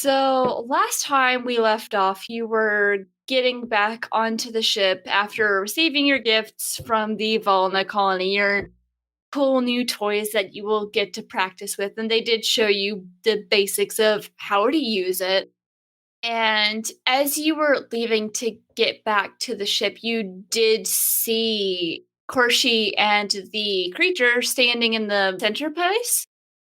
So, last time we left off, you were getting back onto the ship after receiving your gifts from the Valna colony, your cool new toys that you will get to practice with. And they did show you the basics of how to use it. And as you were leaving to get back to the ship, you did see Corshi and the creature standing in the center place.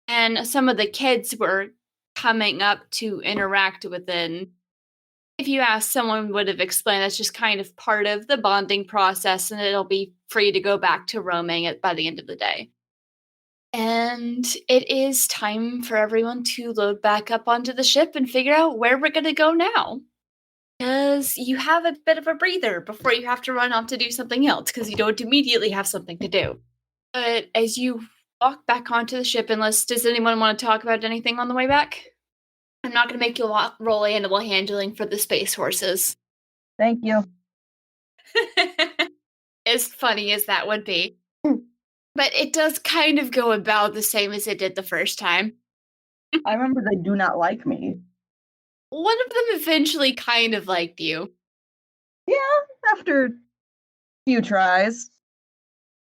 And some of the kids were coming up to interact with it. If you ask, someone would have explained that's just kind of part of the bonding process, and it'll be free to go back to roaming it by the end of the day. And it is time for everyone to load back up onto the ship and figure out where we're going to go now. Because you have a bit of a breather before you have to run off to do something else, because you don't immediately have something to do. But as you walk back onto the ship, unless does anyone want to talk about anything on the way back? I'm not going to make you roll animal handling for the space horses. Thank you. As funny as that would be. But it does kind of go about the same as it did the first time. I remember they do not like me. One of them eventually kind of liked you. Yeah, after a few tries.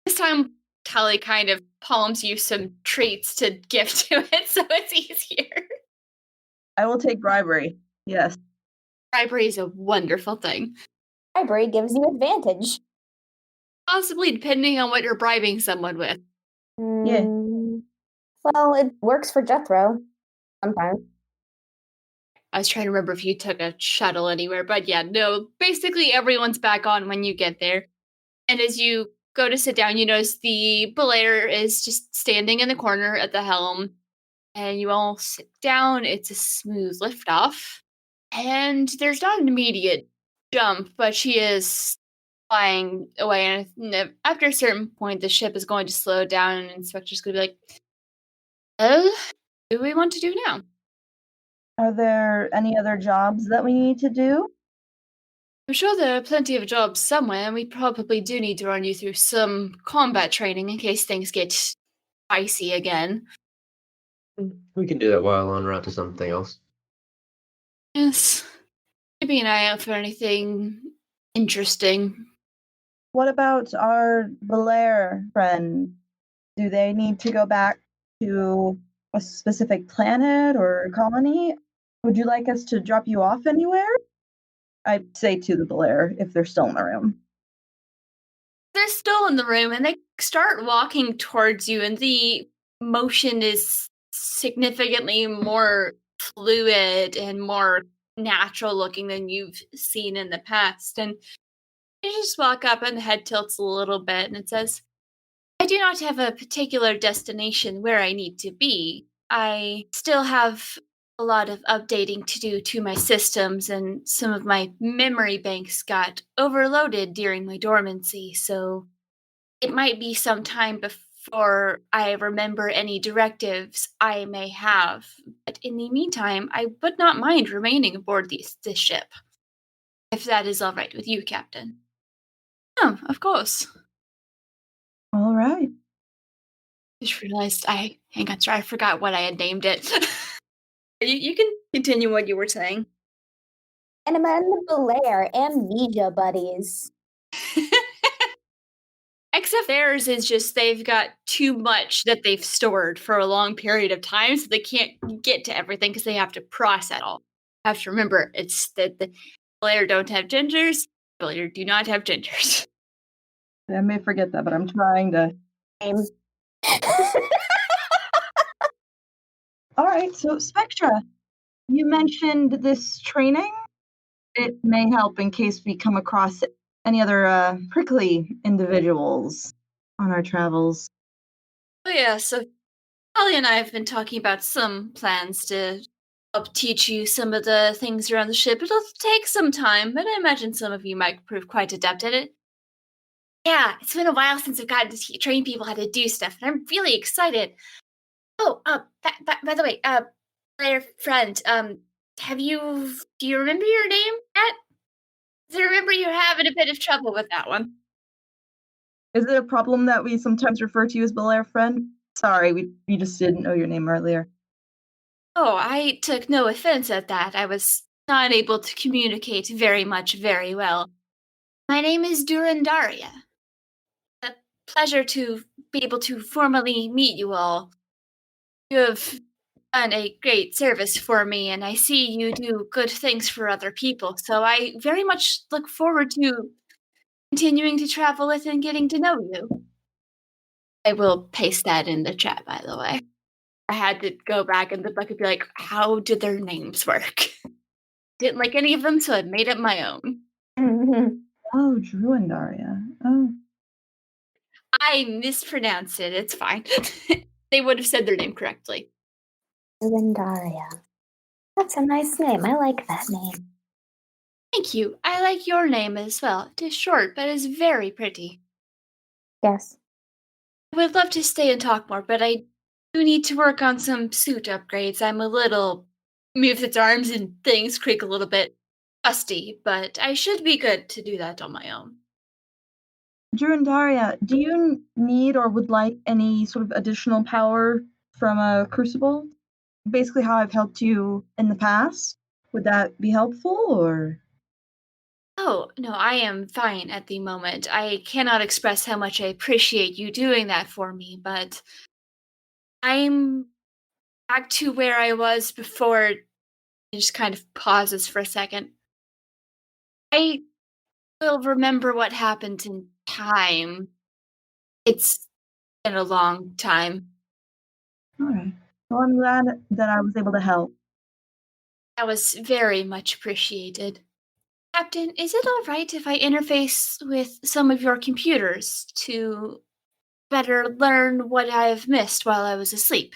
This time, Tully kind of palms you some treats to give to it, so it's easier. I will take bribery. Yes. Bribery is a wonderful thing. Bribery gives you advantage. Possibly depending on what you're bribing someone with. Yeah. Well, it works for Jethro. Sometimes. I was trying to remember if you took a shuttle anywhere, but yeah, no. Basically, everyone's back on when you get there. And as you go to sit down, you notice the belayer is just standing in the corner at the helm. And you all sit down. It's a smooth liftoff. And there's not an immediate jump, but she is flying away. And after a certain point, the ship is going to slow down, and Inspector's going to be like, what do we want to do now? Are there any other jobs that we need to do? I'm sure there are plenty of jobs somewhere, and we probably do need to run you through some combat training in case things get icy again. We can do that while en route to something else. Yes. Keeping an eye out for anything interesting. What about our Belair friend? Do they need to go back to a specific planet or colony? Would you like us to drop you off anywhere? I'd say to the Belair if they're still in the room. They're still in the room, and they start walking towards you, and the motion is significantly more fluid and more natural looking than you've seen in the past. And you just walk up, and the head tilts a little bit, and it says, I do not have a particular destination where I need to be. I still have a lot of updating to do to my systems, and some of my memory banks got overloaded during my dormancy, so it might be some time before I remember any directives I may have. But in the meantime, I would not mind remaining aboard this ship. If that is all right with you, Captain. Oh, of course. All right. Just realized hang on, sorry, I forgot what I had named it. you can continue what you were saying. Anima and the Belair, amnesia buddies. Except theirs is just they've got too much that they've stored for a long period of time, so they can't get to everything because they have to process it all. You have to remember, it's that the Belair don't have gingers, Belair do not have gingers. I may forget that, but I'm trying to. All right, so Spectra, you mentioned this training. It may help in case we come across any other prickly individuals on our travels. Oh yeah, so Holly and I have been talking about some plans to help teach you some of the things around the ship. It'll take some time, but I imagine some of you might prove quite adept at it. Yeah, it's been a while since I've gotten to train people how to do stuff, and I'm really excited. Oh, by the way, player friend, do you remember your name yet? 'Cause I remember you having a bit of trouble with that one. Is it a problem that we sometimes refer to you as Belair friend? Sorry, we just didn't know your name earlier. Oh, I took no offense at that. I was not able to communicate very well. My name is Durandaria. A pleasure to be able to formally meet you all. You have done a great service for me, and I see you do good things for other people. So I very much look forward to continuing to travel with and getting to know you. I will paste that in the chat, by the way. I had to go back in the book and be like, how did their names work? Didn't like any of them, so I made up my own. Oh, Drew and Daria. Oh, I mispronounced it. It's fine. They would have said their name correctly. Lindaria. That's a nice name. I like that name. Thank you. I like your name as well. It is short, but is very pretty. Yes. I would love to stay and talk more, but I do need to work on some suit upgrades. I'm a little moves its arms and things creak a little bit rusty, but I should be good to do that on my own. Drew and Daria, do you need or would like any sort of additional power from a crucible? Basically, how I've helped you in the past. Would that be helpful, or? Oh, no, I am fine at the moment. I cannot express how much I appreciate you doing that for me, but I'm back to where I was before. It just kind of pauses for a second. I will remember what happened in time. It's been a long time. All right. Well, I'm glad that I was able to help. That was very much appreciated. Captain, is it all right if I interface with some of your computers to better learn what I have missed while I was asleep?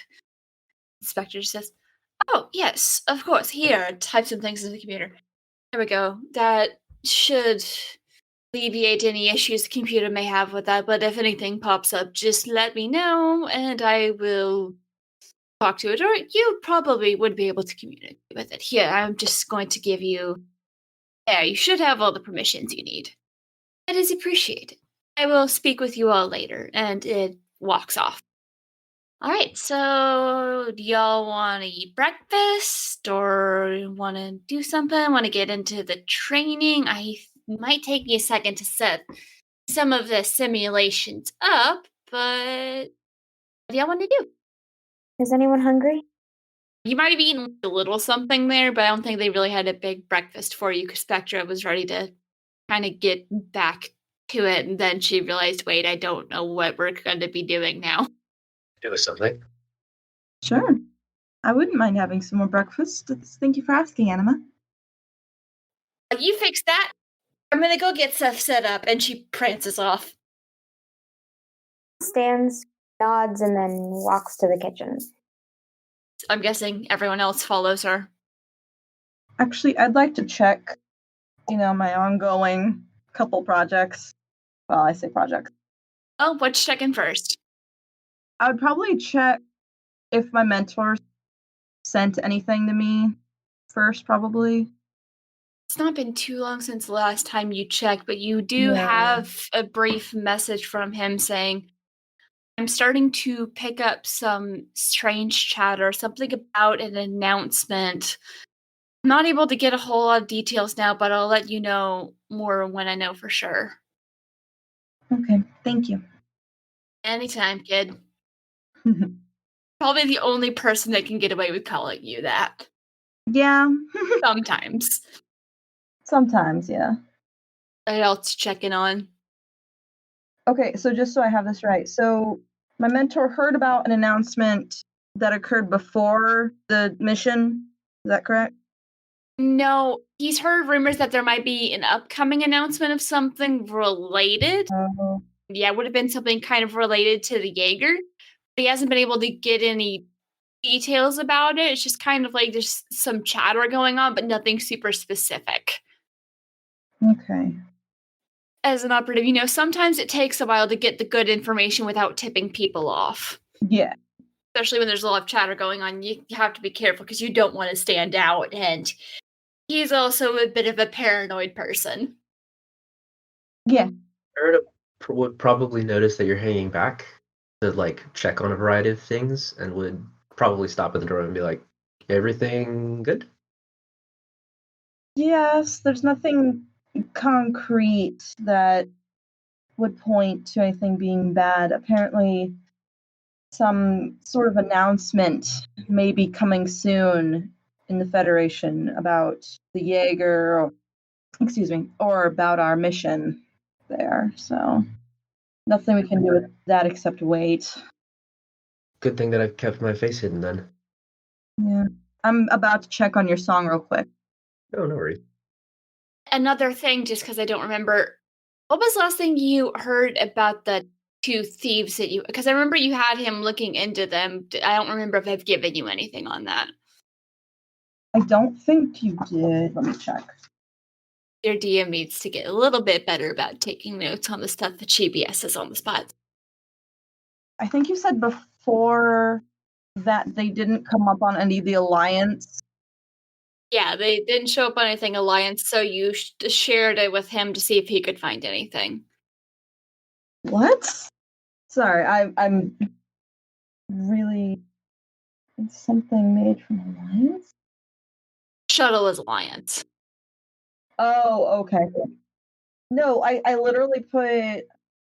Inspector says, oh, yes, of course. Here, type some things in the computer. There we go. That should alleviate any issues the computer may have with that, but if anything pops up, just let me know and I will talk to it. Or you probably would be able to communicate with it. Here, I'm just going to give you. Yeah, you should have all the permissions you need. It is appreciated. I will speak with you all later, and it walks off. All right, so do y'all want to eat breakfast or want to do something? Want to get into the training? Might take me a second to set some of the simulations up, but what do y'all want to do? Is anyone hungry? You might have eaten a little something there, but I don't think they really had a big breakfast for you because Spectra was ready to kind of get back to it, and then she realized, wait, I don't know what we're going to be doing now. Do something. Sure. I wouldn't mind having some more breakfast. Thank you for asking, Anima. You fix that. I'm going to go get stuff set up, and she prances off. Stands, nods, and then walks to the kitchen. I'm guessing everyone else follows her. Actually, I'd like to check, my ongoing couple projects. Well, I say projects. Oh, what's checking first? I would probably check if my mentors sent anything to me first, probably. It's not been too long since the last time you checked, but you do Yeah. have a brief message from him saying, I'm starting to pick up some strange chatter, something about an announcement. I'm not able to get a whole lot of details now, but I'll let you know more when I know for sure. Okay, thank you. Anytime, kid. Probably the only person that can get away with calling you that. Yeah. Sometimes. Sometimes, yeah. What else checking on? Okay, so just so I have this right. So my mentor heard about an announcement that occurred before the mission. Is that correct? No, he's heard rumors that there might be an upcoming announcement of something related. Oh, Yeah, it would have been something kind of related to the Jaeger. But he hasn't been able to get any details about it. It's just kind of like there's some chatter going on, but nothing super specific. okay. As an operative, sometimes it takes a while to get the good information without tipping people off. Yeah. Especially when there's a lot of chatter going on, you have to be careful because you don't want to stand out. And he's also a bit of a paranoid person. Yeah. Faridah would probably notice that you're hanging back to check on a variety of things, and would probably stop at the door and be like, Everything good? Yes, there's nothing concrete that would point to anything being bad. Apparently, some sort of announcement may be coming soon in the Federation about the Jaeger, or about our mission there. So, nothing we can do with that except wait. Good thing that I kept my face hidden then. Yeah. I'm about to check on your song real quick. Oh, no worries. Another thing, just because I don't remember, what was the last thing you heard about the two thieves that you? Because I remember you had him looking into them. I don't remember if I've given you anything on that. I don't think you did. Let me check. Your DM needs to get a little bit better about taking notes on the stuff that she BSs on the spot. I think you said before that they didn't come up on any of the Alliance. Yeah, they didn't show up on anything Alliance, so you shared it with him to see if he could find anything. What? Sorry, I'm really. It's something made from Alliance? Shuttle is Alliance. Oh, okay. No, I literally told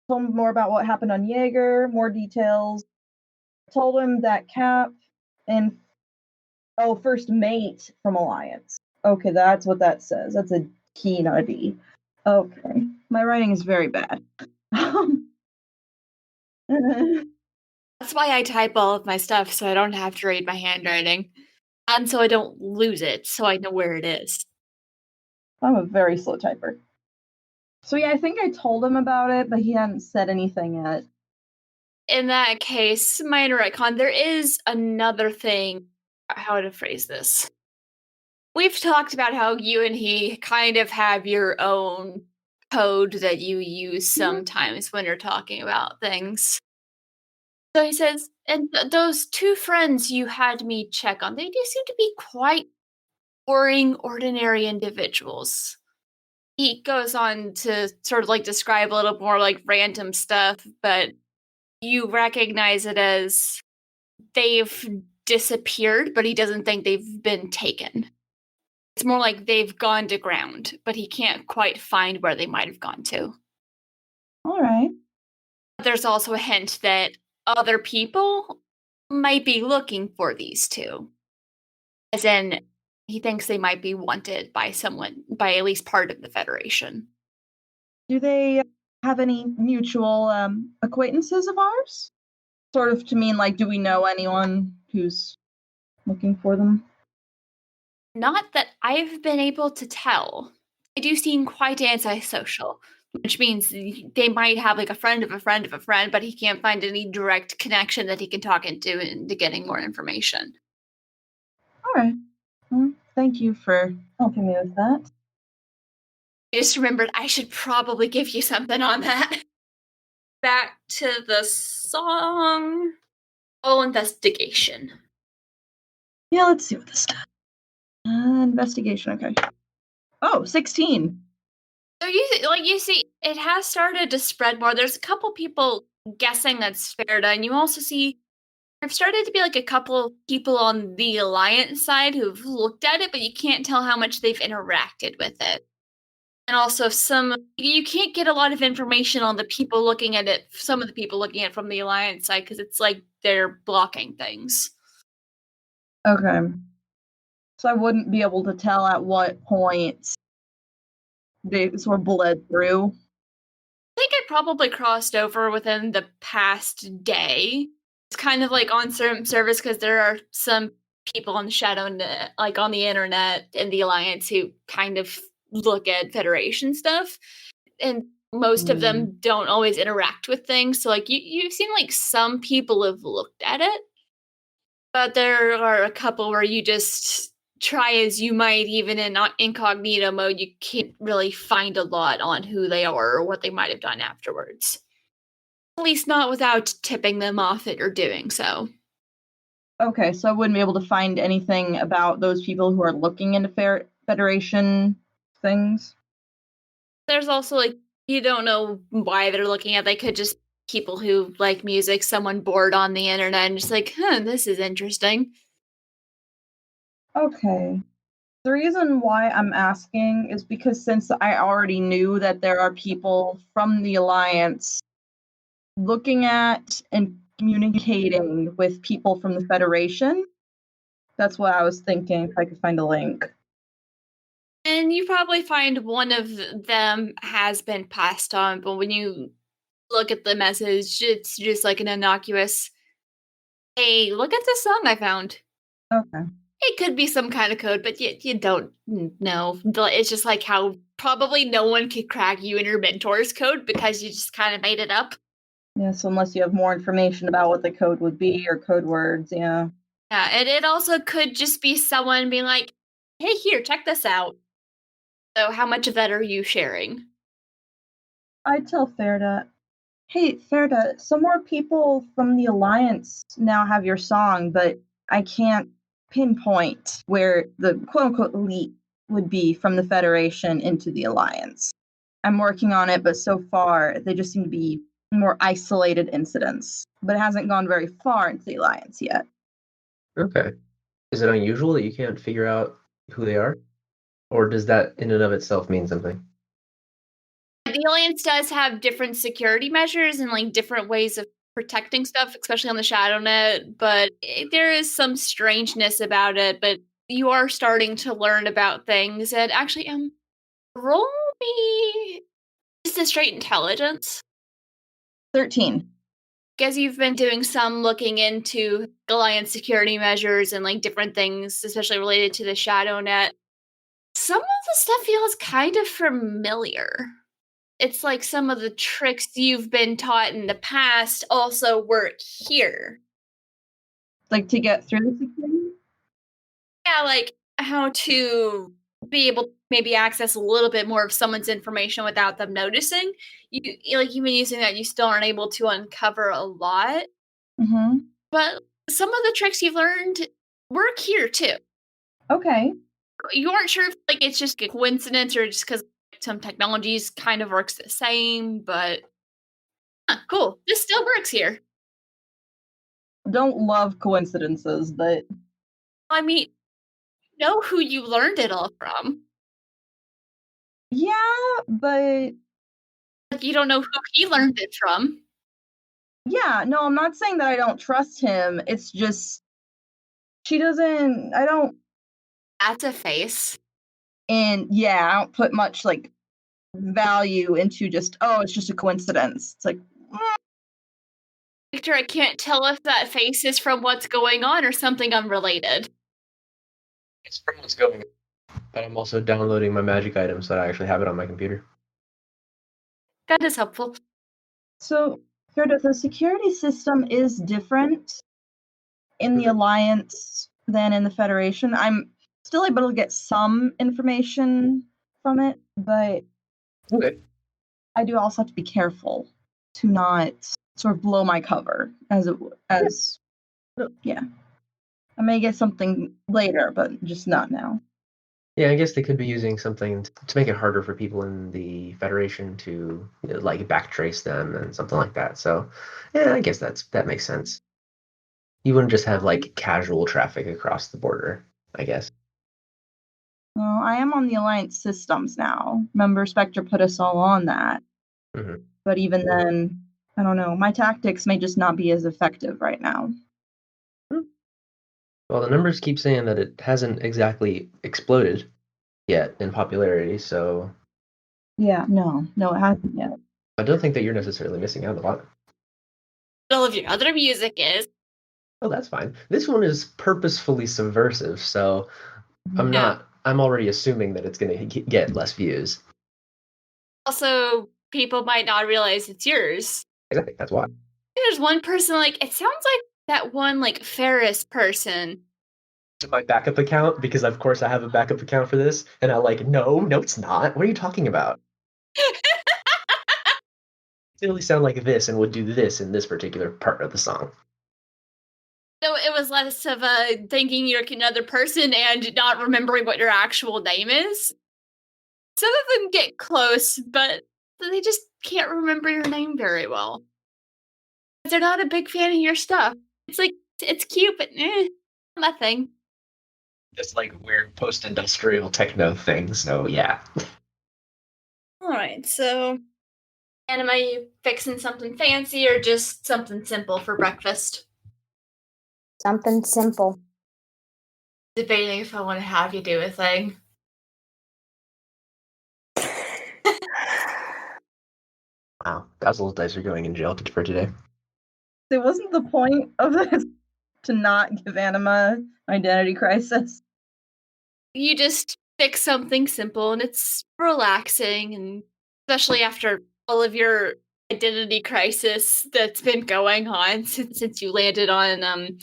him more about what happened on Jaeger, more details. Told him that Cap and first mate from Alliance. Okay, that's what that says. That's a T, not a D. Okay, my writing is very bad. That's why I type all of my stuff, so I don't have to read my handwriting. And so I don't lose it, so I know where it is. I'm a very slow typer. So yeah, I think I told him about it, but he hadn't said anything yet. In that case, minor retcon, there is another thing. How to phrase this? We've talked about how you and he kind of have your own code that you use sometimes when you're talking about things. So he says, and those two friends you had me check on, they do seem to be quite boring, ordinary individuals. He goes on to sort of like describe a little more like random stuff, but you recognize it as they've disappeared, but he doesn't think they've been taken. It's more like they've gone to ground, but he can't quite find where they might have gone to. All right. There's also a hint that other people might be looking for these two. As in, he thinks they might be wanted by someone, by at least part of the Federation. Do they have any mutual acquaintances of ours? Sort of to mean like, do we know anyone who's looking for them? Not that I've been able to tell. They do seem quite antisocial, which means they might have like a friend of a friend of a friend, but he can't find any direct connection that he can talk into getting more information. All right. Well, thank you for helping me with that. I just remembered I should probably give you something on that. Back to the song. Oh, investigation. Yeah, let's see what this does. Investigation, okay. Oh, 16. So you see, it has started to spread more. There's a couple people guessing that's Faridah, and you also see there've started to be like a couple people on the Alliance side who've looked at it, but you can't tell how much they've interacted with it. And also you can't get a lot of information on the people looking at it, some of the people looking at it from the Alliance side, because it's like they're blocking things. Okay. So I wouldn't be able to tell at what point they sort of bled through. I think it probably crossed over within the past day. It's kind of like on certain service because there are some people on the shadow net, like on the internet in the Alliance who kind of look at Federation stuff. And most of them don't always interact with things. So like you've seen like some people have looked at it, but there are a couple where you just try as you might, even in incognito mode, you can't really find a lot on who they are or what they might have done afterwards. At least not without tipping them off that you're doing so. Okay, so I wouldn't be able to find anything about those people who are looking into Federation things. There's also like you don't know why they're looking at. They could just people who like music, someone bored on the internet and just like, this is interesting. Okay. The reason why I'm asking is because since I already knew that there are people from the Alliance looking at and communicating with people from the Federation, that's what I was thinking if I could find a link. And you probably find one of them has been passed on, but when you look at the message, it's just like an innocuous, hey, look at this song I found. Okay. It could be some kind of code, but you don't know. It's just like how probably no one could crack you and your mentor's code because you just kind of made it up. Yeah, so unless you have more information about what the code would be or code words, yeah. Yeah, and it also could just be someone being like, hey, here, check this out. So how much of that are you sharing? I tell Faridah, hey, Faridah, some more people from the Alliance now have your song, but I can't pinpoint where the quote-unquote elite would be from the Federation into the Alliance. I'm working on it, but so far they just seem to be more isolated incidents, but it hasn't gone very far into the Alliance yet. Okay. Is it unusual that you can't figure out who they are? Or does that in and of itself mean something? The Alliance does have different security measures and like different ways of protecting stuff, especially on the Shadow Net, but there is some strangeness about it, but you are starting to learn about things. And actually, roll me just a straight intelligence. 13. Guess you've been doing some looking into Alliance security measures and like different things, especially related to the Shadow Net. Some of the stuff feels kind of familiar. It's like some of the tricks you've been taught in the past also work here. Like to get through the security? Yeah, like how to be able to maybe access a little bit more of someone's information without them noticing. Like you've been using that, you still aren't able to uncover a lot. Mm-hmm. But some of the tricks you've learned work here too. Okay. You aren't sure if like it's just a coincidence or just because some technologies kind of works the same, but cool. This still works here. Don't love coincidences, but I mean, you know who you learned it all from. yeah, but Like you don't know who he learned it from. yeah, no, I'm not saying that I don't trust him. It's just I don't, That's a face. and yeah, I don't put much like value into just, oh, it's just a coincidence. It's like, Victor, I can't tell if that face is from what's going on or something unrelated. It's from what's going on. But I'm also downloading my magic items so that I actually have it on my computer. That is helpful. so Gerda, the security system is different in the Mhm. Alliance than in the Federation. I'm still able to get some information from it, but Okay. I do also have to be careful to not sort of blow my cover as yeah. I may get something later, but just not now. Yeah, I guess they could be using something to make it harder for people in the Federation to like backtrace them and something like that. So, yeah, I guess that makes sense. You wouldn't just have like casual traffic across the border, I guess. Well, I am on the Alliance systems now. Remember, Spectre put us all on that. Hmm. But even then, I don't know. My tactics may just not be as effective right now. Well, the numbers keep saying that it hasn't exactly exploded yet in popularity, so Yeah, no, it hasn't yet. I don't think that you're necessarily missing out a lot. All of your other music is. Oh, that's fine. This one is purposefully subversive, so Yeah. I'm already assuming that it's going to get less views. Also, people might not realize it's yours. Exactly, that's why. There's one person, like, it sounds like that one, like, Ferris person. To my backup account, because of course I have a backup account for this, and I like, no, it's not. What are you talking about? It really sound like this and would do this in this particular part of the song. So it was less of a thinking you're another person and not remembering what your actual name is. Some of them get close, but they just can't remember your name very well. They're not a big fan of your stuff. It's like, it's cute, but nothing. Just like weird post-industrial techno thing. So yeah. All right, so Anima, you fixing something fancy or just something simple for breakfast? Something simple. Debating if I want to have you do a thing. Wow, Basil's dice are going in jail for today. It wasn't the point of this to not give Anima identity crisis. You just fix something simple and it's relaxing, and especially after all of your identity crisis that's been going on since you landed on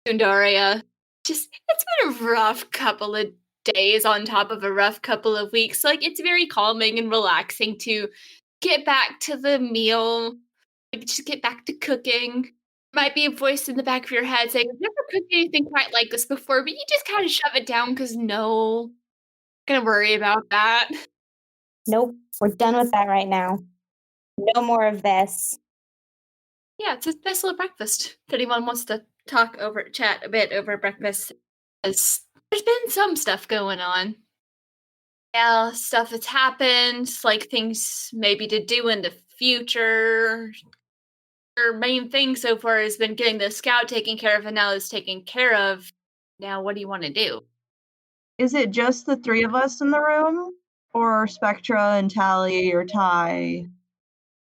Sundaria. Just it's been a rough couple of days on top of a rough couple of weeks. Like it's very calming and relaxing to get back to the meal, like just get back to cooking. Might be a voice in the back of your head saying, "I've never cooked anything quite like this before," but you just kind of shove it down because no, gonna worry about that. Nope, we're done with that right now. No more of this. Yeah, it's a nice little breakfast. If anyone wants to chat a bit over breakfast, there's been some stuff going on. Yeah, stuff that's happened, like things maybe to do in the future. Your main thing so far has been getting the scout taken care of, and now it's taken care of. Now, what do you want to do? Is it just the three of us in the room? Or Spectra and Tally or Ty?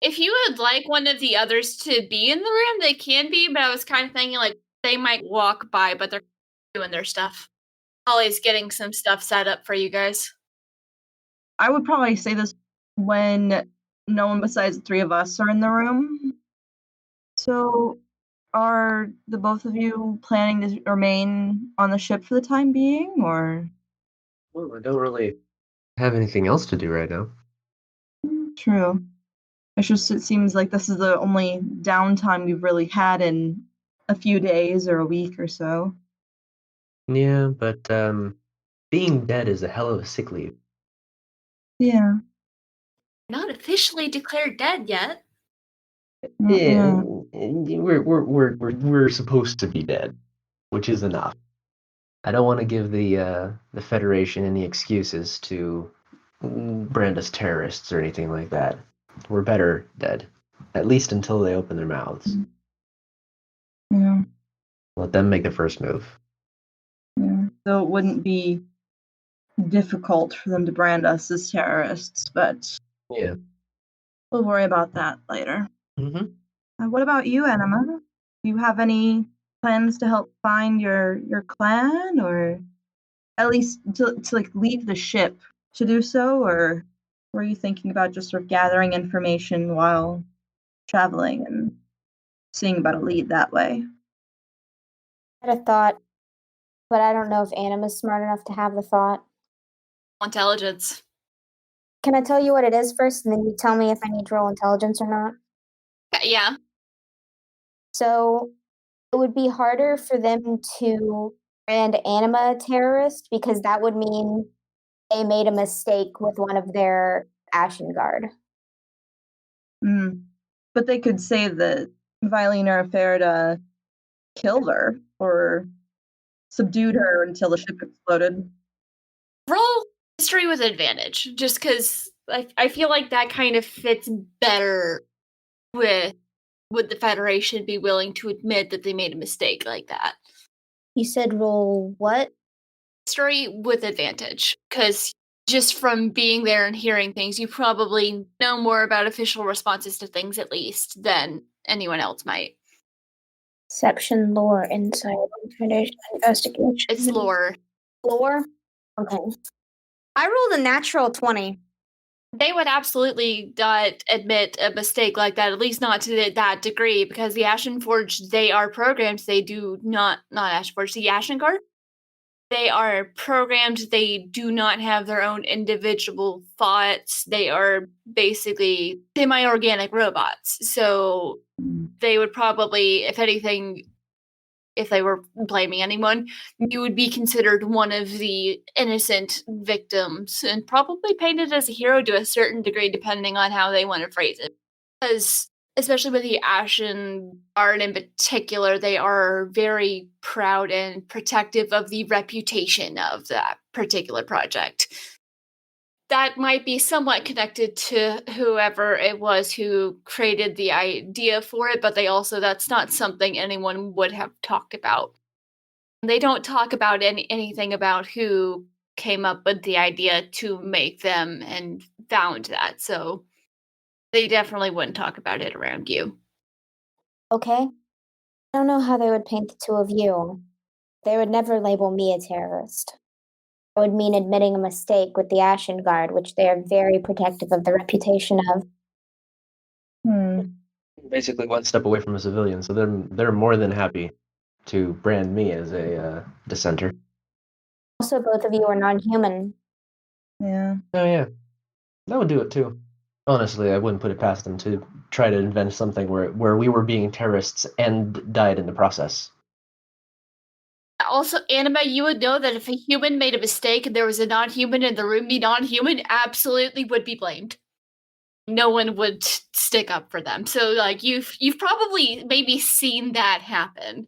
If you would like one of the others to be in the room, they can be, but I was kind of thinking like they might walk by, but they're doing their stuff. Holly's getting some stuff set up for you guys. I would probably say this when no one besides the three of us are in the room. So, are the both of you planning to remain on the ship for the time being, or? Well, I don't really have anything else to do right now. True. It's just it seems like this is the only downtime we've really had in a few days or a week or so. Yeah, but being dead is a hell of a sick leave. Yeah. Not officially declared dead yet. Yeah, Yeah. we're supposed to be dead, which is enough. I don't want to give the Federation any excuses to brand us terrorists or anything like that. We're better dead, at least until they open their mouths. Yeah. Let them make the first move. Yeah. So it wouldn't be difficult for them to brand us as terrorists, but Yeah. we'll worry about that later. Mm-hmm. What about you, Anima? Do you have any plans to help find your clan, or at least to like leave the ship to do so, or were you thinking about just sort of gathering information while traveling and seeing about a lead that way? I had a thought, but I don't know if Anima's smart enough to have the thought. Intelligence. Can I tell you what it is first, and then you tell me if I need to roll intelligence or not? Yeah. So it would be harder for them to brand Anima a terrorist because that would mean they made a mistake with one of their Ashen Guard. But they could say that Vaelena or Faridah killed her or subdued her until the ship exploded. Roll history with advantage, just because I feel like that kind of fits better with would the Federation be willing to admit that they made a mistake like that. You said roll what? History with advantage, because just from being there and hearing things, you probably know more about official responses to things at least than anyone else might. Perception, lore, insight, investigation. It's lore. Lore? Okay. I rolled a natural 20. They would absolutely not admit a mistake like that, at least not to that degree, because the Ashen Forge, they are programmed. They do not Ashen Forge, the Ashen Guard. They are programmed. They do not have their own individual thoughts. They are basically semi-organic robots. So they would probably, if anything, if they were blaming anyone, you would be considered one of the innocent victims and probably painted as a hero to a certain degree, depending on how they want to phrase it. Because especially with the Ashen Guard in particular, they are very proud and protective of the reputation of that particular project. That might be somewhat connected to whoever it was who created the idea for it, but that's not something anyone would have talked about. They don't talk about anything about who came up with the idea to make them and found that, so they definitely wouldn't talk about it around you. Okay. I don't know how they would paint the two of you. They would never label me a terrorist. It would mean admitting a mistake with the Ashen Guard, which they are very protective of the reputation of. Basically one step away from a civilian, so they're more than happy to brand me as a dissenter. Also, both of you are non-human. Yeah. Oh yeah, that would do it too. Honestly, I wouldn't put it past them to try to invent something where we were being terrorists and died in the process. Also, Anima, you would know that if a human made a mistake and there was a non-human in the room, the non-human absolutely would be blamed. No one would stick up for them. So, like, you've probably maybe seen that happen.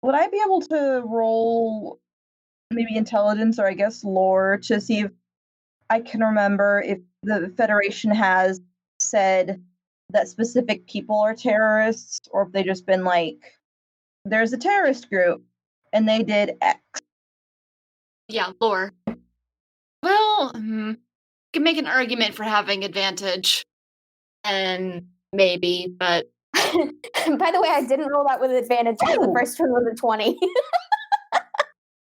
Would I be able to roll maybe intelligence or I guess lore to see if I can remember if the Federation has said that specific people are terrorists or if they just been like, there's a terrorist group and they did X? Yeah, lore. Well, you can make an argument for having advantage. And maybe, but By the way, I didn't roll that with advantage because the first one was a 20.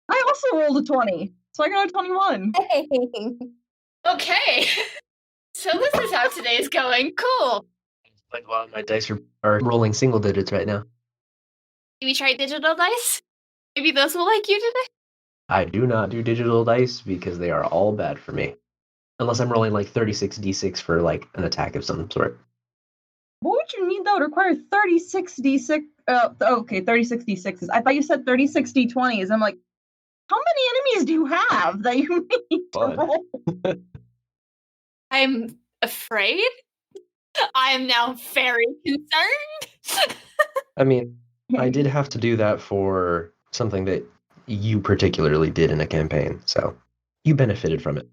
I also rolled a 20, so I got a 21. Hey. okay. So this is how today's going. Cool. Like, wow, my dice are rolling single digits right now. Maybe try digital dice? Maybe those will like you today? I do not do digital dice because they are all bad for me. Unless I'm rolling like 36d6 for like an attack of some sort. What would you need though to require 36d6? Okay, 36d6s. I thought you said 36d20s. I'm like, how many enemies do you have that you need to roll? I'm afraid. I am now very concerned. I mean, I did have to do that for something that you particularly did in a campaign, so you benefited from it.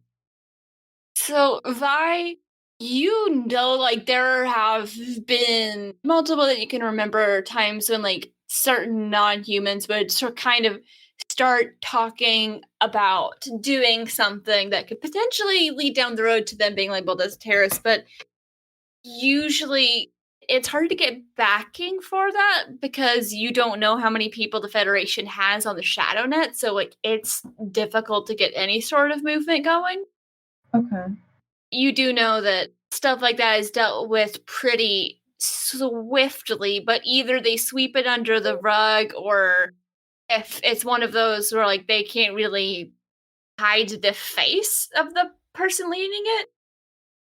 So, Vi, you know, like, there have been multiple that you can remember times when, like, certain non-humans would sort of kind of start talking about doing something that could potentially lead down the road to them being labeled as terrorists, but usually it's hard to get backing for that because you don't know how many people the Federation has on the shadow net, so, like, it's difficult to get any sort of movement going. Okay. You do know that stuff like that is dealt with pretty swiftly, but either they sweep it under the rug, or if it's one of those where, like, they can't really hide the face of the person leading it,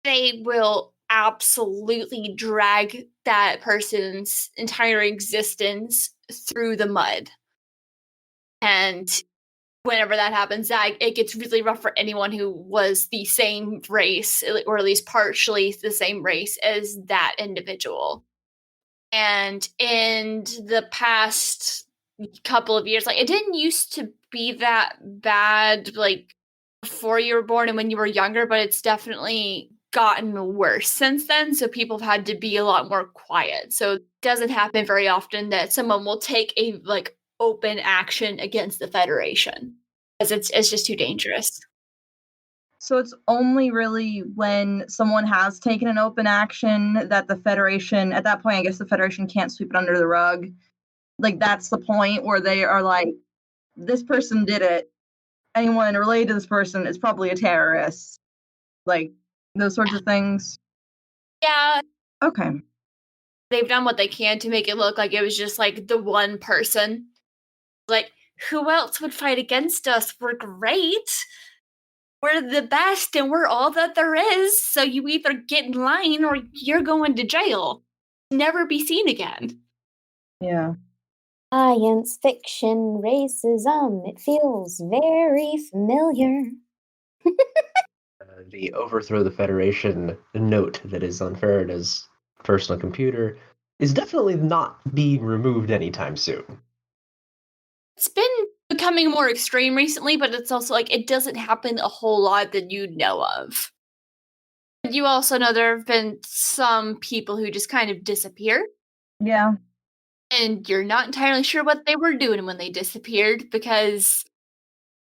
they will absolutely drag that person's entire existence through the mud. And whenever that happens, it gets really rough for anyone who was the same race, or at least partially the same race as that individual. And in the past couple of years, like, it didn't used to be that bad, like, before you were born and when you were younger, but it's definitely gotten worse since then. So people have had to be a lot more quiet. So it doesn't happen very often that someone will take a, like, open action against the Federation, because it's just too dangerous. So it's only really when someone has taken an open action that the Federation, at that point, I guess the Federation can't sweep it under the rug. Like, that's the point where they are like, this person did it. Anyone related to this person is probably a terrorist. Like, those sorts of things. Yeah, Okay. they've done what they can to make it look like it was just, like, the one person. Like, who else would fight against us? We're great. We're the best and we're all that there is. So you either get in line or you're going to jail. Never be seen again. Yeah. Science fiction racism. It feels very familiar. The overthrow the Federation note that is on Faridah's personal computer is definitely not being removed anytime soon. It's been becoming more extreme recently, but it's also like it doesn't happen a whole lot that you know of. You also know there have been some people who just kind of disappear, Yeah. and you're not entirely sure what they were doing when they disappeared because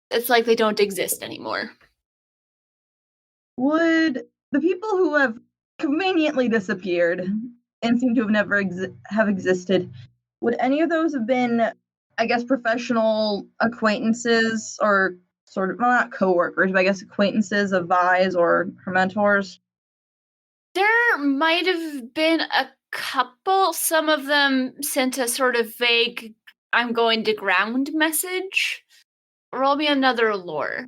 it's like they don't exist anymore. Would the people who have conveniently disappeared and seem to have never have existed, would any of those have been, I guess, professional acquaintances or sort of, well, not co-workers, but I guess acquaintances of Vi's or her mentors? There might have been a couple. Some of them sent a sort of vague, I'm going to ground message. Roll me another lore.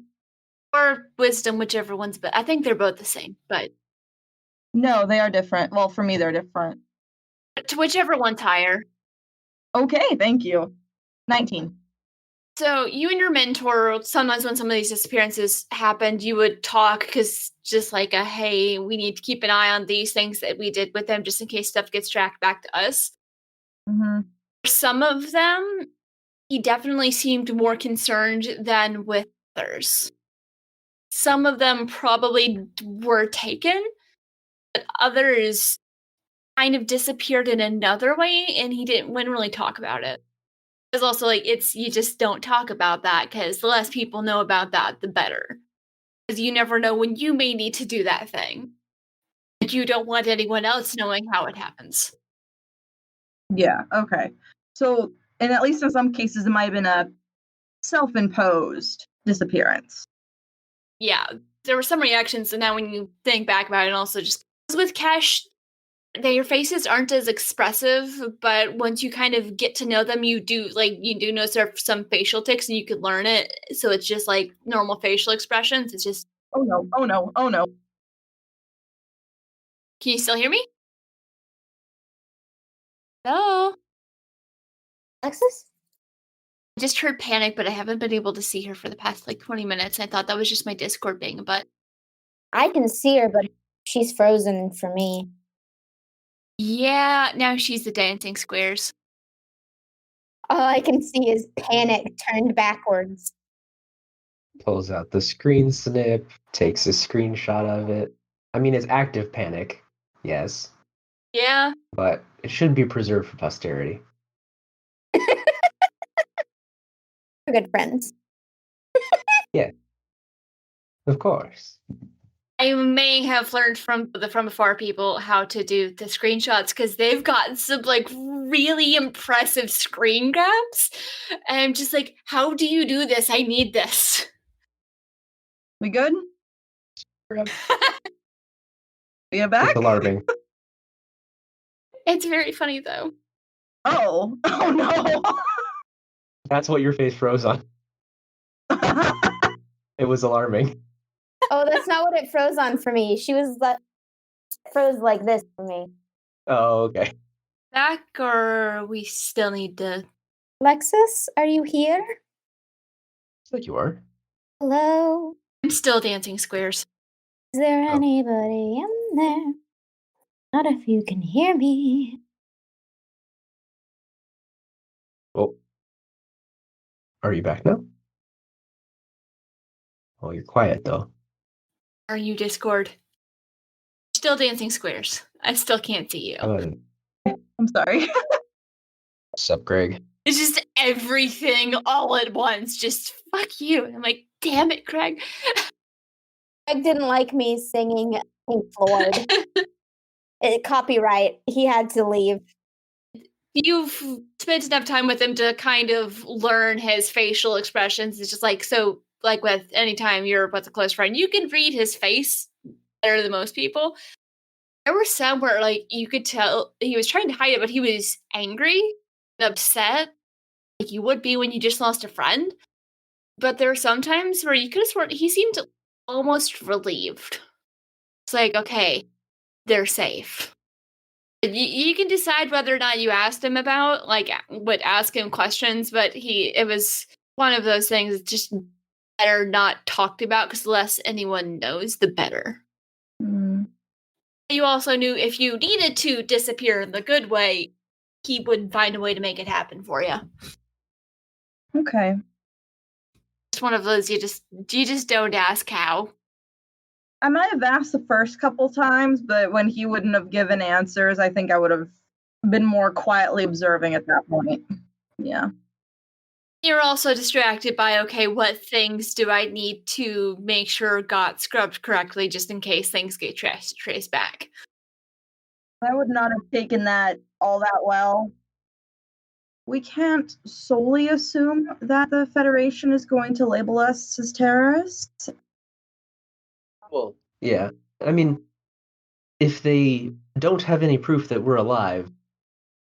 Or wisdom, whichever one's better. I think they're both the same, but No, they are different. Well, for me, they're different. to whichever one's higher. Okay, thank you. 19. So you and your mentor, sometimes when some of these disappearances happened, you would talk because just like a, hey, we need to keep an eye on these things that we did with them just in case stuff gets tracked back to us. Mm-hmm. Some of them, he definitely seemed more concerned than with others. Some of them probably were taken, but others kind of disappeared in another way, and wouldn't really talk about it. It's also like you just don't talk about that because the less people know about that, the better. Because you never know when you may need to do that thing. And you don't want anyone else knowing how it happens. Yeah, okay. So, and at least in some cases, it might have been a self-imposed disappearance. Yeah, there were some reactions, and now when you think back about it, and also just with Cash, their faces aren't as expressive, but once you kind of get to know them, you do notice there are some facial tics, and you could learn it. So it's just like normal facial expressions. It's just, Oh no, oh no, oh no. can you still hear me? Hello? Alexis? I just heard panic, but I haven't been able to see her for the past 20 minutes. I thought that was just my Discord being a butt. I can see her, but she's frozen for me. Yeah, now she's the dancing squares. All I can see is panic turned backwards. Pulls out the screen snip, takes a screenshot of it. I mean, it's active panic, yes, Yeah. but it should be preserved for posterity. We're good friends. Yeah, of course. I may have learned from the From Afar people how to do the screenshots because they've gotten some really impressive screen grabs. And I'm just like, how do you do this? I need this. We good? It's We back? alarming. It's very funny though. Oh, oh no. That's what your face froze on. It was alarming. Oh, that's not what it froze on for me. She was froze like this for me. Oh, okay. Back, or we still need to. Alexis, are you here? Looks like you are. Hello? I'm still dancing squares. Is there Oh. anybody in there? Not if you can hear me. Oh. Are you back now? Oh, you're quiet though. Are you Discord? Still dancing squares. I still can't see you. I'm sorry. What's up, Greg? It's just everything all at once. Just fuck you. I'm like, damn it, Craig. Greg didn't like me singing Pink Floyd. Copyright. He had to leave. You've spent enough time with him to kind of learn his facial expressions. It's just with any time you're with a close friend, you can read his face better than most people. There were some where you could tell he was trying to hide it, but he was angry and upset, like you would be when you just lost a friend. But there were some times where you could have sworn he seemed almost relieved. It's like, okay, they're safe. You can decide whether or not you asked him about, would ask him questions, but it was one of those things just better not talked about because the less anyone knows, the better. Mm. You also knew if you needed to disappear in the good way, he would find a way to make it happen for you. Okay. It's one of those you just don't ask how. I might have asked the first couple times, but when he wouldn't have given answers, I think I would have been more quietly observing at that point. Yeah. You're also distracted by, okay, what things do I need to make sure got scrubbed correctly just in case things get traced back? I would not have taken that all that well. We can't solely assume that the Federation is going to label us as terrorists. Well, yeah. I mean, if they don't have any proof that we're alive,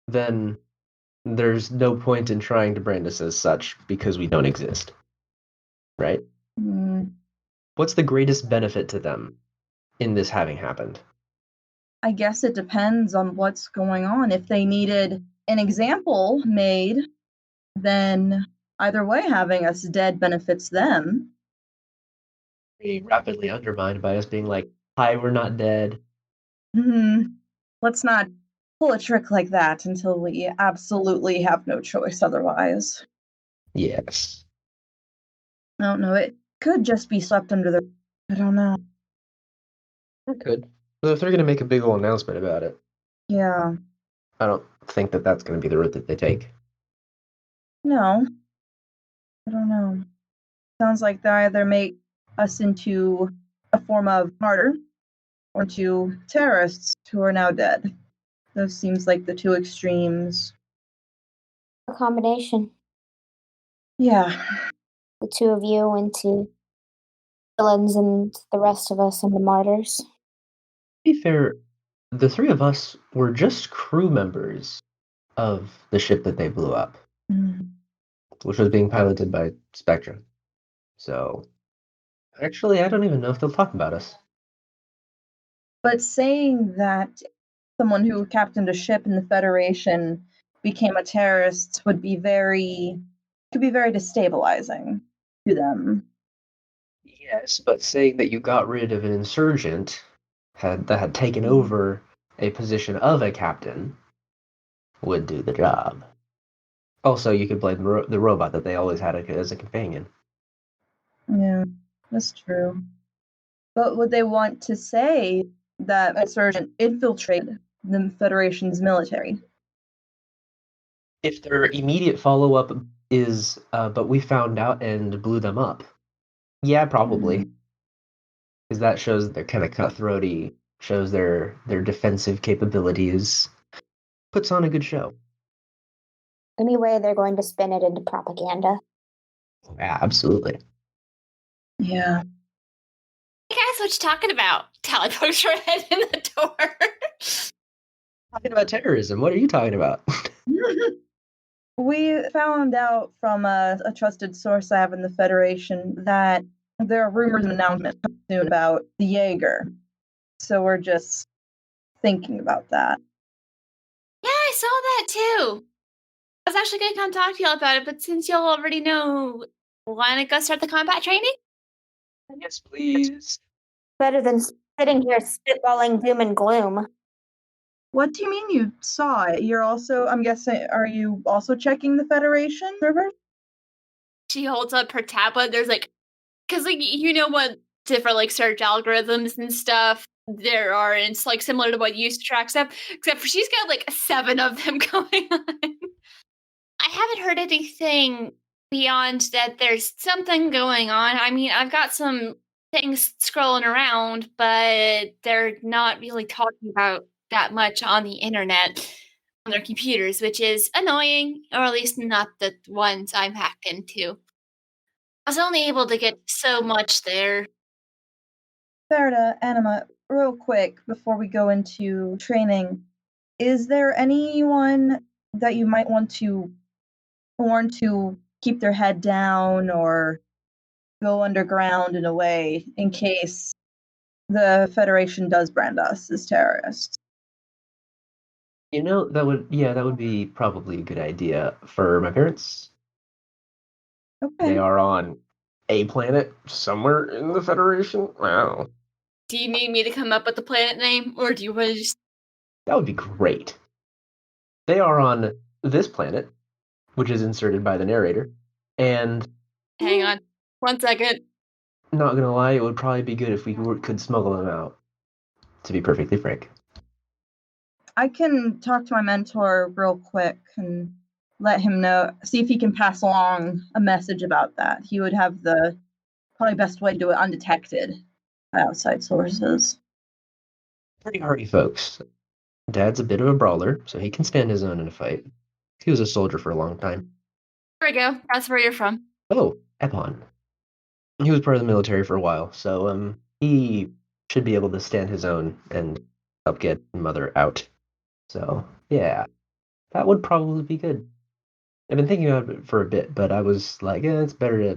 then there's no point in trying to brand us as such because we don't exist. Right? What's the greatest benefit to them in this having happened? I guess it depends on what's going on. If they needed an example made, then either way, having us dead benefits them. Be rapidly undermined by us being like, hi, we're not dead. Let's not pull a trick like that until we absolutely have no choice otherwise. Yes. I don't know. It could just be swept under the... I don't know. It could. But if they're going to make a big old announcement about it, Yeah. I don't think that that's going to be the route that they take. No. I don't know. Sounds like they either make us into a form of martyr or to terrorists who are now dead. Those seems like the two extremes. A combination. Yeah. The two of you into villains and the rest of us into martyrs. To be fair, the three of us were just crew members of the ship that they blew up, which was being piloted by Spectra. So, actually, I don't even know if they'll talk about us. But saying that someone who captained a ship in the Federation became a terrorist could be very destabilizing to them. Yes, but saying that you got rid of an insurgent that had taken over a position of a captain would do the job. Also, you could blame the robot that they always had as a companion. Yeah, that's true. But would they want to say that an insurgent infiltrated the Federation's military? If their immediate follow-up is, but we found out and blew them up, yeah, probably. Because that shows they're kind of cutthroaty, shows their defensive capabilities, puts on a good show. Anyway, they're going to spin it into propaganda. Yeah, absolutely. Yeah. Hey guys, what you talking about? Tally pokes her head in the door. Talking about terrorism. What are you talking about? We found out from a trusted source I have in the Federation that there are rumors and announcements soon about the Jaeger. So we're just thinking about that. Yeah, I saw that too. I was actually going to come talk to y'all about it, but since y'all already know, why not go start the combat training? Yes, please. Better than sitting here spitballing doom and gloom. What do you mean you saw it? You're also, I'm guessing, are you also checking the Federation server? She holds up her tablet. There's because you know what different search algorithms and stuff there are, and it's similar to what you used to track stuff, except for she's got 7 of them going on. I haven't heard anything beyond that there's something going on. I mean, I've got some things scrolling around, but they're not really talking about that much on the internet on their computers, which is annoying, or at least not the ones I'm hacked into. I was only able to get so much there. Faridah, Anima, real quick before we go into training, is there anyone that you might want to warn to keep their head down or go underground in a way in case the Federation does brand us as terrorists? You know, that would be probably a good idea for my parents. Okay. They are on a planet somewhere in the Federation. Wow. Do you need me to come up with the planet name, or do you want to just... That would be great. They are on this planet, which is inserted by the narrator, and Hang on 1 second. not gonna lie, it would probably be good if we could smuggle them out, to be perfectly frank. I can talk to my mentor real quick and let him know, see if he can pass along a message about that. He would have the probably best way to do it undetected by outside sources. Pretty hardy folks. Dad's a bit of a brawler, so he can stand his own in a fight. He was a soldier for a long time. There we go. That's where you're from. Oh, Epon. He was part of the military for a while, so he should be able to stand his own and help get Mother out. So, yeah, that would probably be good. I've been thinking about it for a bit, but I was like, it's better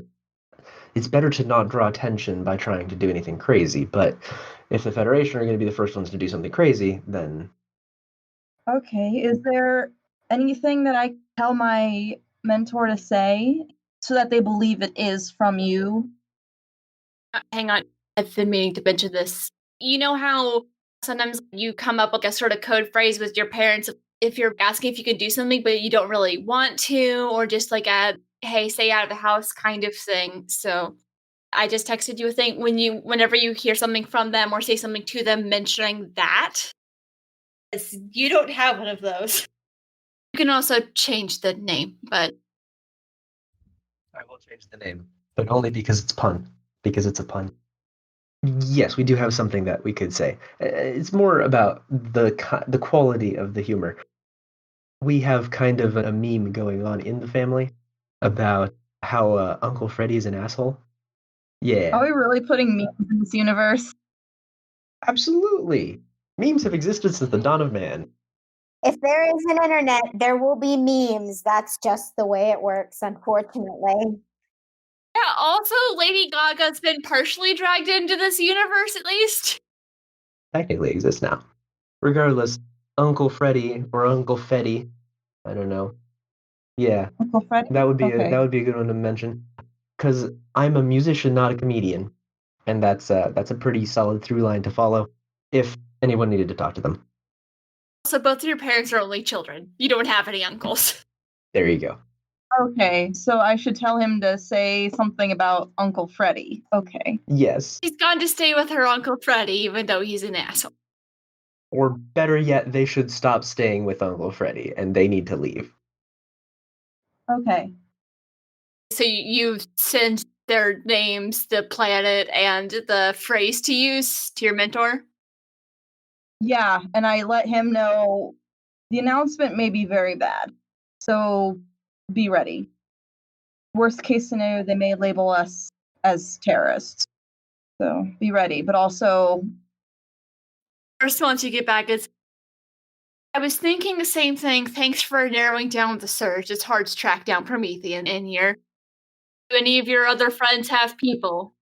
to not draw attention by trying to do anything crazy. But if the Federation are going to be the first ones to do something crazy, then... Okay, is there anything that I tell my mentor to say so that they believe it is from you? Hang on. I've been meaning to mention this. You know how sometimes you come up with a sort of code phrase with your parents if you're asking if you can do something, but you don't really want to, or just like a, hey, stay out of the house kind of thing. So I just texted you a thing whenever you hear something from them or say something to them mentioning that. You don't have one of those. You can also change the name, but... I will change the name, but only because it's pun. Because it's a pun. Yes, we do have something that we could say. It's more about the quality of the humor. We have kind of a meme going on in the family about how Uncle Freddy is an asshole. Yeah. Are we really putting memes in this universe? Absolutely. Memes have existed since the dawn of man. If there is an internet, there will be memes. That's just the way it works, unfortunately. Yeah, also, Lady Gaga's been partially dragged into this universe, at least. Technically exists now. Regardless, Uncle Freddy or Uncle Fetty, I don't know. Yeah, Uncle Freddy? that would be Okay. a good one to mention. Because I'm a musician, not a comedian, and that's a pretty solid through line to follow. If anyone needed to talk to them, So both of your parents are only children. You don't have any uncles. there you go. Okay, so I should tell him to say something about Uncle Freddy. Okay. Yes, She's gone to stay with her Uncle Freddy, even though he's an asshole. or better yet, they should stop staying with Uncle Freddy, and they need to leave. Okay. So you've sent their names, the planet, and the phrase to use to your mentor? Yeah, and I let him know the announcement may be very bad. So be ready. Worst case scenario, they may label us as terrorists. So be ready. But also, First, once you get back, is I was thinking the same thing. Thanks for narrowing down the search. It's hard to track down Promethean in here. Do any of your other friends have people?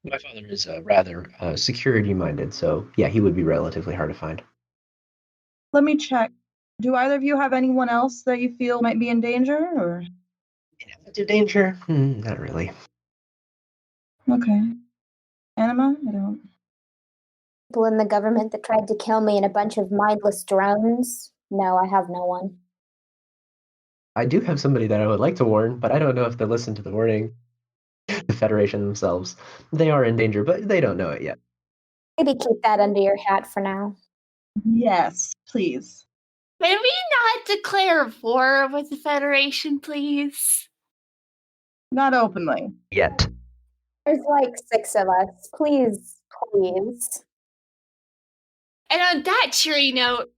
My father is rather security-minded, so yeah, he would be relatively hard to find. let me check. Do either of you have anyone else that you feel might be in danger? Or In active danger? Not really. okay. Anima? I don't. People in the government that tried to kill me and a bunch of mindless drones. No, I have no one. I do have somebody that I would like to warn, but I don't know if they'll listen to the warning. The Federation themselves. They are in danger, but they don't know it yet. Maybe keep that under your hat for now. Yes, please. Can we not declare war with the Federation, please? Not openly. Yet. There's like 6 of us. Please, please. And on that cheery note,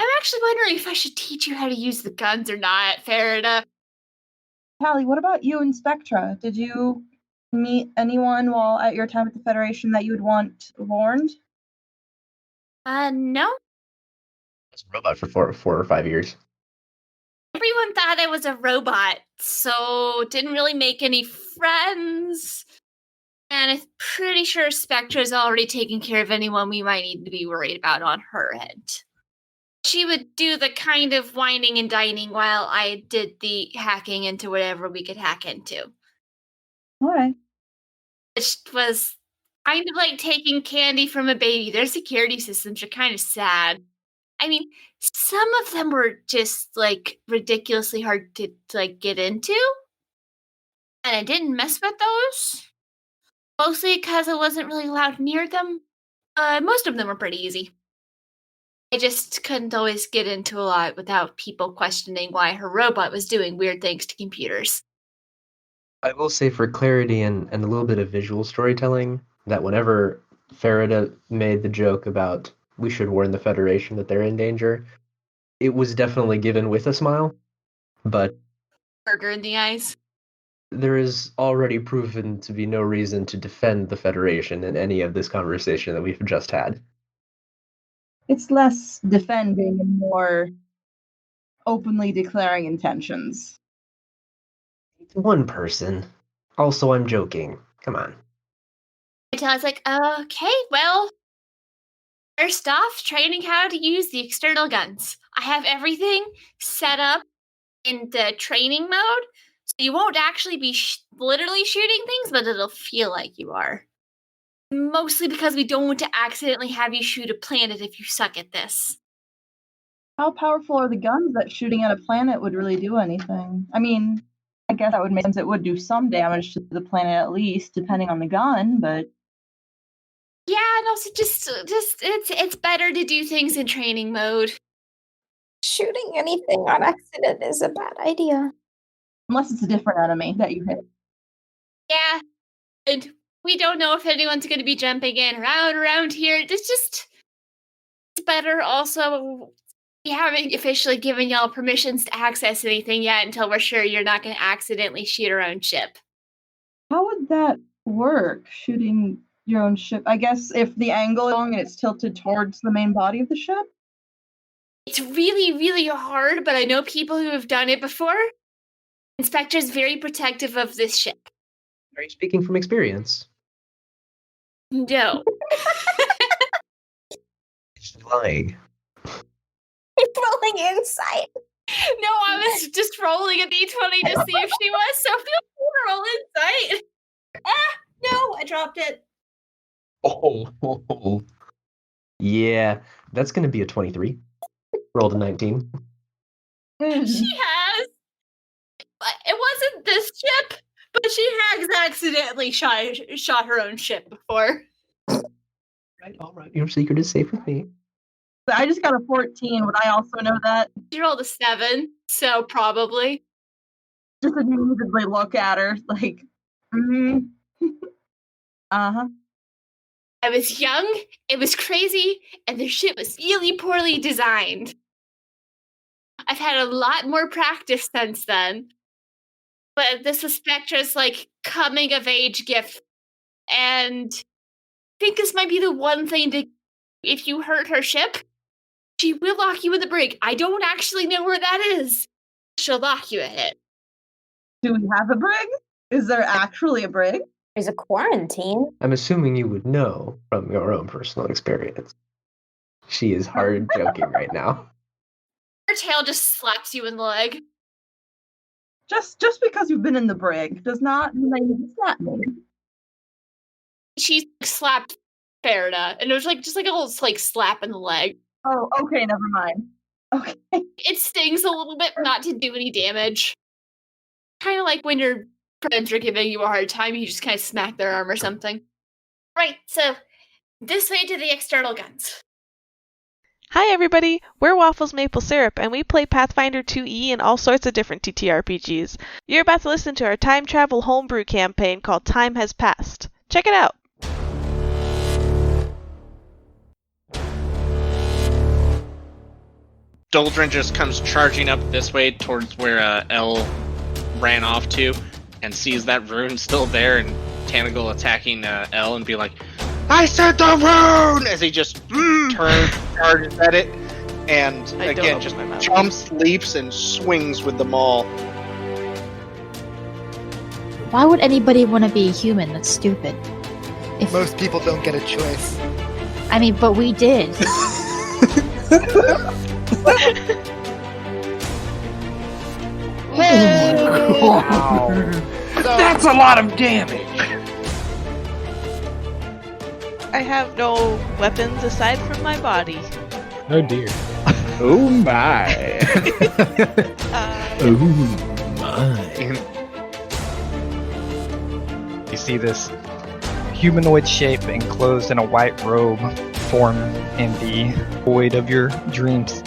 I'm actually wondering if I should teach you how to use the guns or not, Faridah. Callie, what about you and Spectra? Did you meet anyone while at your time at the Federation that you would want warned? No. I was a robot for 4 or 5 years. Everyone thought I was a robot, so didn't really make any friends. And I'm pretty sure Spectra's already taken care of anyone we might need to be worried about on her end. She would do the kind of whining and dining while I did the hacking into whatever we could hack into. All right. Which was kind of like taking candy from a baby. Their security systems are kind of sad. I mean, some of them were just like ridiculously hard to like get into, and I didn't mess with those. Mostly because I wasn't really allowed near them. Most of them were pretty easy. I just couldn't always get into a lot without people questioning why her robot was doing weird things to computers. I will say for clarity and a little bit of visual storytelling, that whenever Faridah made the joke about we should warn the Federation that they're in danger, it was definitely given with a smile, but Burger in the eyes. there is already proven to be no reason to defend the Federation in any of this conversation that we've just had. It's less defending and more openly declaring intentions. It's one person. Also, I'm joking. Come on. Until I was like, okay, well, first off, training how to use the external guns. I have everything set up in the training mode, so you won't actually be literally shooting things, but it'll feel like you are. Mostly because we don't want to accidentally have you shoot a planet if you suck at this. How powerful are the guns that shooting at a planet would really do anything? I mean, I guess that would make sense. It would do some damage to the planet at least, depending on the gun, but Yeah, and also just it's better to do things in training mode. Shooting anything on accident is a bad idea. unless it's a different enemy that you hit. Yeah, and we don't know if anyone's going to be jumping in around here. It's better. Also, we haven't officially given y'all permissions to access anything yet until we're sure you're not going to accidentally shoot our own ship. How would that work, shooting your own ship? I guess if the angle is wrong and it's tilted towards the main body of the ship? It's really, really hard, but I know people who have done it before. Inspector's very protective of this ship. Are you speaking from experience? No. She's lying. Rolling insight. No, I was just rolling a d20 to see if she was, so feel free to roll insight. No, I dropped it. Oh. Yeah, that's going to be a 23. Rolled a 19. She has. But it wasn't this ship, but she has accidentally shot her own ship before. Right, all right. Your secret is safe with me. I just got a 14. Would I also know that? She rolled a 7, so probably. Just immediately look at her, like, uh-huh. I was young, it was crazy, and their ship was really poorly designed. I've had a lot more practice since then. But this was Spectra's, like, coming-of-age gift. And I think this might be the one thing to... If you hurt her ship, she will lock you in the brig. I don't actually know where that is. She'll lock you in it. Do we have a brig? Is there actually a brig? There's a quarantine. I'm assuming you would know from your own personal experience. She is hard joking right now. Her tail just slaps you in the leg. Just because you've been in the brig does not mean that you can slap me. She slapped Faridah, and it was like just like a little like slap in the leg. Oh, okay, never mind. Okay. It stings a little bit, not to do any damage. Kind of like when your friends are giving you a hard time, you just kind of smack their arm or something. Right, so this way to the external guns. Hi everybody, we're Waffles Maple Syrup, and we play Pathfinder 2e and all sorts of different TTRPGs. You're about to listen to our time travel homebrew campaign called Time Has Passed. Check it out! Doldrin just comes charging up this way towards where Elle ran off to, and sees that rune still there, and Tanagal attacking Elle and be like, I said the rune! As he just turns, charges at it, and again just jumps, leaps, and swings with the maul. Why would anybody want to be a human? That's stupid. Most people don't get a choice. I mean, but we did. Wow. That's a lot of damage! I have no weapons aside from my body. Oh dear. Oh my. Oh my. You see this humanoid shape enclosed in a white robe form in the void of your dreams.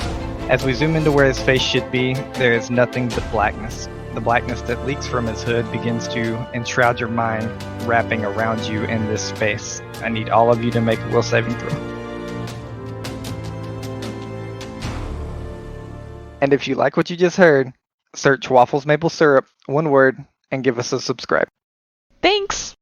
As we zoom into where his face should be, there is nothing but blackness. The blackness that leaks from his hood begins to enshroud your mind, wrapping around you in this space. I need all of you to make a will saving throw. And if you like what you just heard, search Waffles Maple Syrup, one word, and give us a subscribe. Thanks!